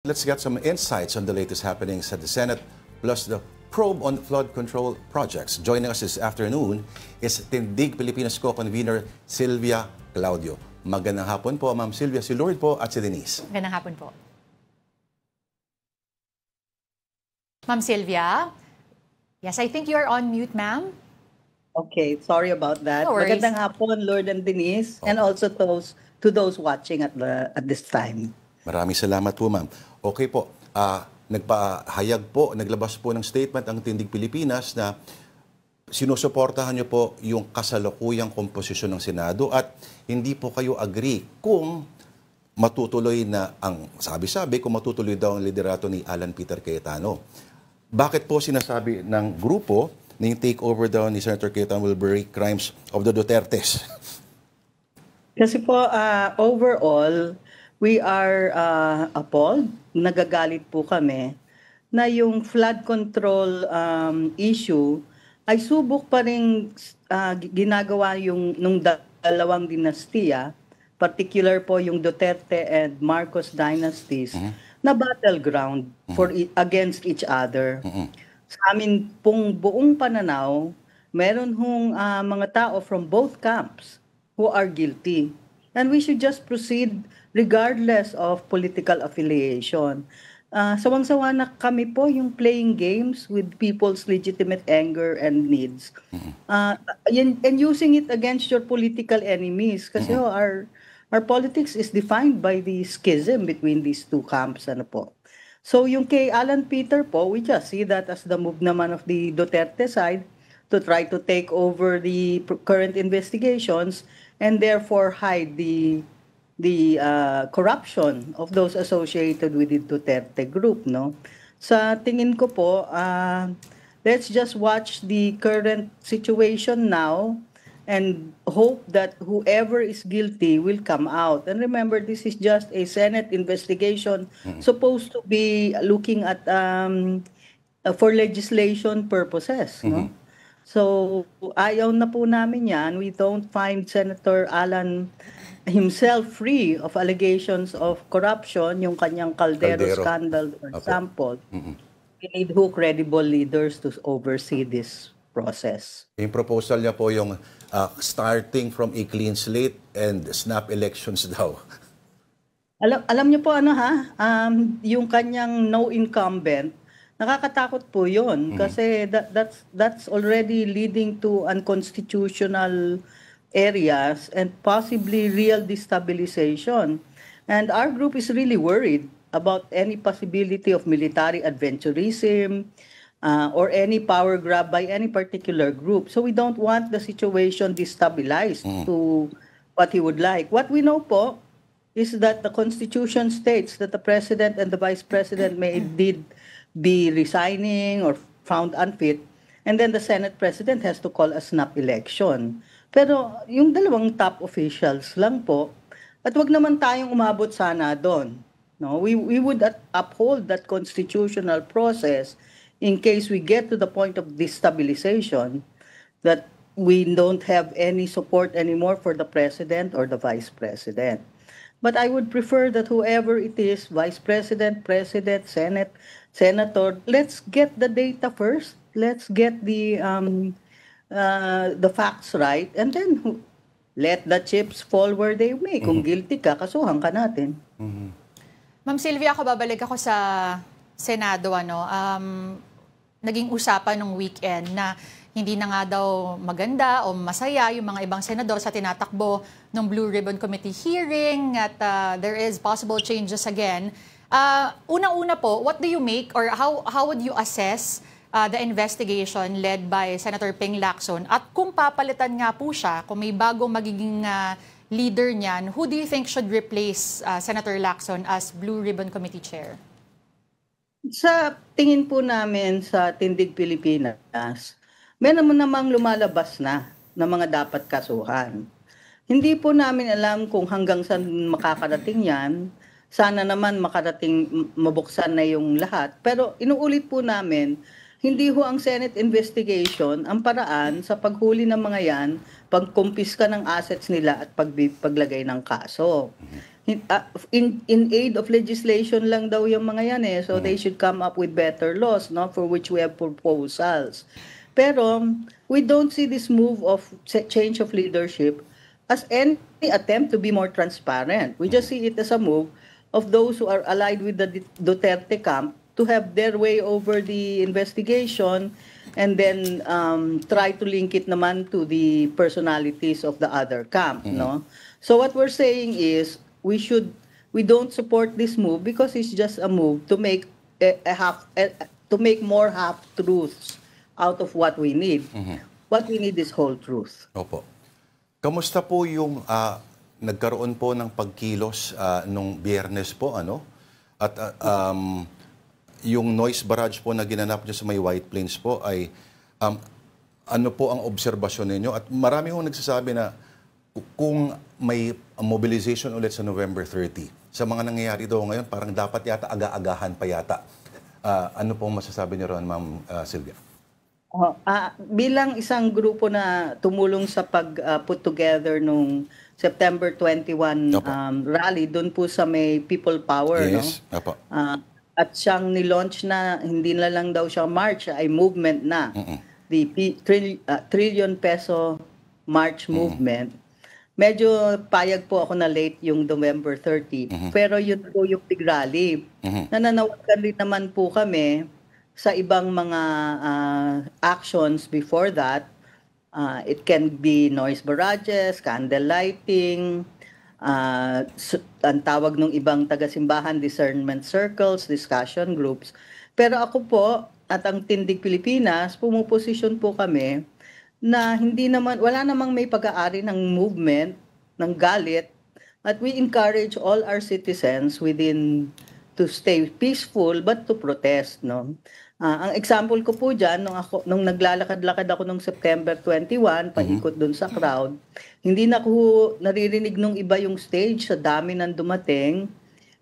Let's get some insights on the latest happenings at the Senate, plus the probe on flood control projects. Joining us this afternoon is Tindig Pilipinas Co-Convener Sylvia Claudio. Magandang hapon po, Ma'am Sylvia, si Lord po at si Denise. Magandang hapon po. Ma'am Sylvia? Yes, I think you are on mute, ma'am. Okay, sorry about that. No worries. Magandang hapon, Lord and Denise, and also to those watching at this time. Maraming salamat po, ma'am. Okay po, nagpahayag po, naglabas po ng statement ang Tindig Pilipinas na sinusuportahan niyo po yung kasalukuyang komposisyon ng Senado at hindi po kayo agree kung matutuloy na ang, sabi-sabi, kung matutuloy daw ang liderato ni Alan Peter Cayetano. Bakit po sinasabi ng grupo na yung takeover daw ni Senator Cayetano will break crimes of the Dutertes? Kasi po, overall, we are appalled, nagagalit po kami, na yung flood control issue ay subok pa rin ginagawa yung nung dalawang dinastiya, particular po yung Duterte and Marcos dynasties, na battleground against each other. Sa amin pong buong pananaw, meron hong mga tao from both camps who are guilty. And we should just proceed regardless of political affiliation. Sawang-sawa na kami po yung playing games with people's legitimate anger and needs. And using it against your political enemies. Kasi our politics is defined by the schism between these two camps. Ano po. So yung kay Alan Peter po, we just see that as the move naman of the Duterte side to try to take over the current investigations and therefore hide the corruption of those associated with the Duterte group, no? Sa tingin ko po, let's just watch the current situation now and hope that whoever is guilty will come out. And remember, this is just a Senate investigation supposed to be looking at for legislation purposes, no? So, ayaw na po namin yan. We don't find Senator Alan himself free of allegations of corruption, yung kanyang Caldero scandal, for example. We need credible leaders to oversee this process. Yung proposal niya po yung starting from a clean slate and snap elections daw. Alam niyo po yung kanyang no incumbent, nakakatakot po yun kasi that's already leading to unconstitutional areas and possibly real destabilization. And our group is really worried about any possibility of military adventurism or any power grab by any particular group. So we don't want the situation destabilized to what he would like. What we know po is that the Constitution states that the President and the Vice President may indeed be resigning or found unfit, and then the Senate President has to call a snap election. Pero yung dalawang top officials lang po, at wag naman tayong umabot sana doon. No, we would uphold that constitutional process in case we get to the point of destabilization, that we don't have any support anymore for the President or the Vice President. But I would prefer that whoever it is, Vice President, President, Senate, Senator, let's get the data first. Let's get the facts right, and then let the chips fall where they may. Kung guilty ka, kasuhan ka natin. Ma'am Sylvia, babalik ako sa Senado. Naging usapan nung weekend na hindi na nga daw maganda o masaya yung mga ibang senador sa tinatakbo ng Blue Ribbon Committee hearing at there is possible changes again. Unang-una po, what do you make or how would you assess the investigation led by Senator Ping Lacson? At kung papalitan nga po siya, kung may bagong magiging leader niyan, who do you think should replace Senator Lacson as Blue Ribbon Committee Chair? Sa tingin po namin sa Tindig Pilipinas, meron mo namang lumalabas na mga dapat kasuhan. Hindi po namin alam kung hanggang saan makakarating yan. Sana naman mabuksan na yung lahat. Pero inuulit po namin, hindi ho ang Senate investigation ang paraan sa paghuli ng mga yan, pagkumpiska ng assets nila at paglagay ng kaso. in aid of legislation lang daw yung mga yan eh. So they should come up with better laws, no, for which we have proposals. Pero we don't see this move of change of leadership as any attempt to be more transparent. We just see it as a move of those who are allied with the Duterte camp to have their way over the investigation and then try to link it naman to the personalities of the other camp, no? So what we're saying is we don't support this move because it's just a move to make to make more half truths out of what we need. What we need is whole truth. Opo. Kamusta po yung nagkaroon po ng pagkilos nung Biyernes po, ano? At yung noise barrage po na ginanap niyo sa may White Plains po ay ano po ang obserbasyon ninyo? At marami hong nagsasabi na kung may mobilization ulit sa November 30, sa mga nangyayari daw ngayon, parang dapat yata aga-agahan pa yata. Ano po masasabi niyo ron, Ma'am Sylvia? Bilang isang grupo na tumulong sa put together nung September 21 rally doon po sa may People Power, yes, no? Opo. At siyang nilaunch na hindi na lang daw siya march, ay movement na. The trillion peso march movement. Medyo payag po ako na late yung November 30. Pero yun po yung big rally. Nananawagan rin naman po kami sa ibang mga actions before that. It can be noise barrages, candle lighting, ang tawag ng ibang taga-simbahan, discernment circles, discussion groups. Pero ako po at ang Tindig Pilipinas, pumuposisyon po kami na wala namang may pag-aari ng movement, ng galit, at we encourage all our citizens to stay peaceful but to protest, no? Ang example ko po dyan, nung naglalakad-lakad ako nung September 21, paikot dun sa crowd, hindi na ko naririnig nung iba yung stage sa dami ng dumating.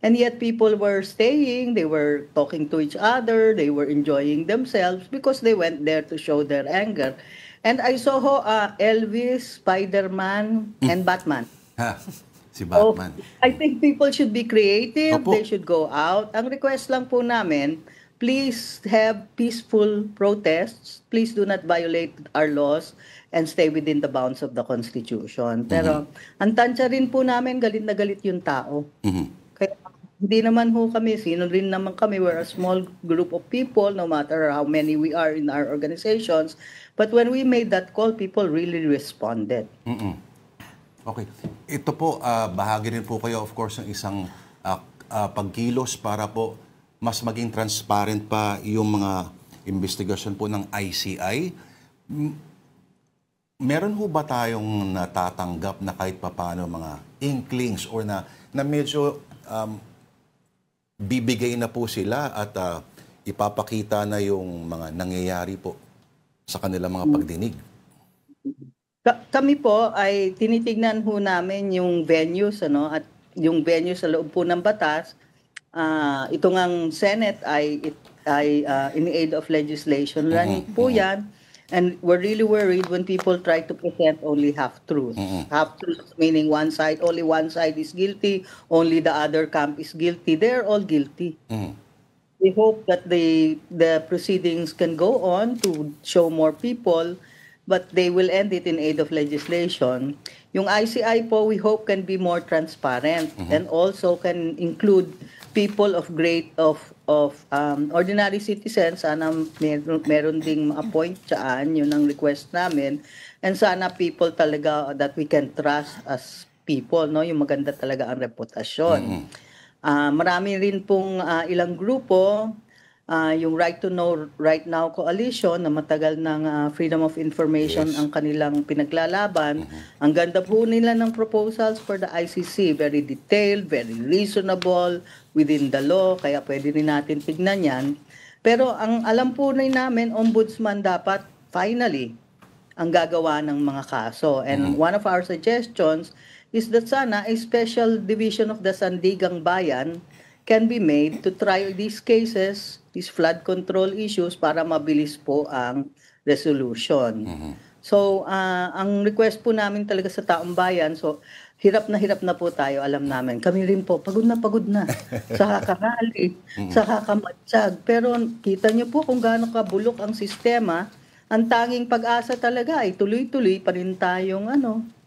And yet people were staying, they were talking to each other, they were enjoying themselves because they went there to show their anger. And I saw Elvis, Spider-Man, and Batman. Si Batman. I think people should be creative, Opo. they should go out. Ang request lang po namin, please have peaceful protests. Please do not violate our laws and stay within the bounds of the Constitution. Pero ang tansya rin po namin, galit na galit yung tao. Kaya hindi naman ho kami, sino rin naman kami, we're a small group of people, no matter how many we are in our organizations. But when we made that call, people really responded. Okay. Ito po, bahagi rin po kayo, of course, ng isang pagkilos para po mas maging transparent pa yung mga investigasyon po ng ICI. Meron ho ba tayong natatanggap na kahit papaano mga inklings or na medyo bibigay na po sila at ipapakita na yung mga nangyayari po sa kanilang mga pagdinig? Kami po ay tinitignan ho namin yung venues, ano, at yung venues sa loob po ng batas. Ito ngang Senate ay in aid of legislation lang po yan. And we're really worried when people try to present only half-truths. Half-truths meaning only one side is guilty, only the other camp is guilty. They're all guilty. We hope that the proceedings can go on to show more people, but they will end it in aid of legislation. Yung ICI po, we hope can be more transparent and also can include people of ordinary citizens. Sana meron ding ma-appoint dyan, yun ang request namin. And sana people talaga that we can trust as people, no? Yung maganda talaga ang reputasyon. Marami rin pong ilang grupo, yung Right to Know Right Now Coalition na matagal ng Freedom of Information ang kanilang pinaglalaban. Ang ganda po nila ng proposals for the ICC. Very detailed, very reasonable, within the law. Kaya pwede rin natin tignan yan. Pero ang alam po rin namin, ombudsman dapat finally ang gagawa ng mga kaso. And one of our suggestions is that sana a special division of the Sandigang Bayan can be made to try these cases, these flood control issues, para mabilis po ang resolution. So, ang request po namin talaga sa taong bayan, so hirap na po tayo, alam namin. Kami rin po, pagod na sa kakarali, sa kakamatsag. Pero kita niyo po kung gaano kabulok ang sistema. Ang tanging pag-asa talaga ay tuloy-tuloy pa rin tayong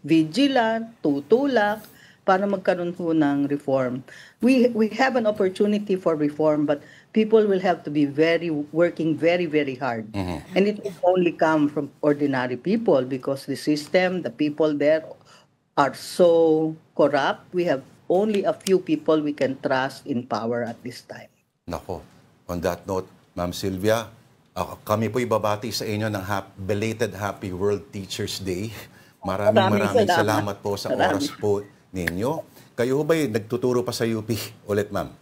vigilant, tutulak, para magkaroon po ng reform. We have an opportunity for reform, but people will have to be working very, very hard. And it will only come from ordinary people because the system, the people there are so corrupt. We have only a few people we can trust in power at this time. Nako, on that note, Ma'am Sylvia, kami po ibabati sa inyo ng belated Happy World Teachers Day. Maraming salamat po sa oras po ninyo. Kayo ho ba'y nagtuturo pa sa UP ulit, ma'am?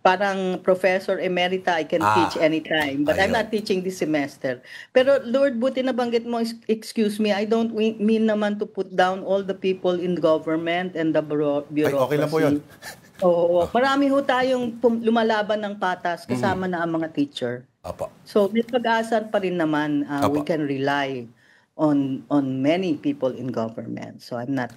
Parang Professor Emerita, I can teach anytime. But I'm not teaching this semester. Pero Lord, buti nabanggit mo, excuse me, I don't mean naman to put down all the people in government and the bureaucracy. Ay, okay lang po yun. Oo, marami ho tayong lumalaban ng patas kasama na ang mga teacher. Apo. So may pag-asa pa rin naman, we can rely on many people in government. So I'm not,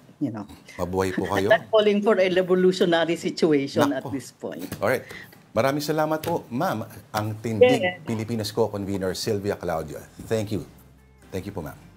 Mabuhay po kayo. I'm not calling for a revolutionary situation at this point. Alright. Maraming salamat po, ma'am. Ang Tindig Pilipinas Co-Convener, Sylvia Claudio. Thank you. Thank you po, ma'am.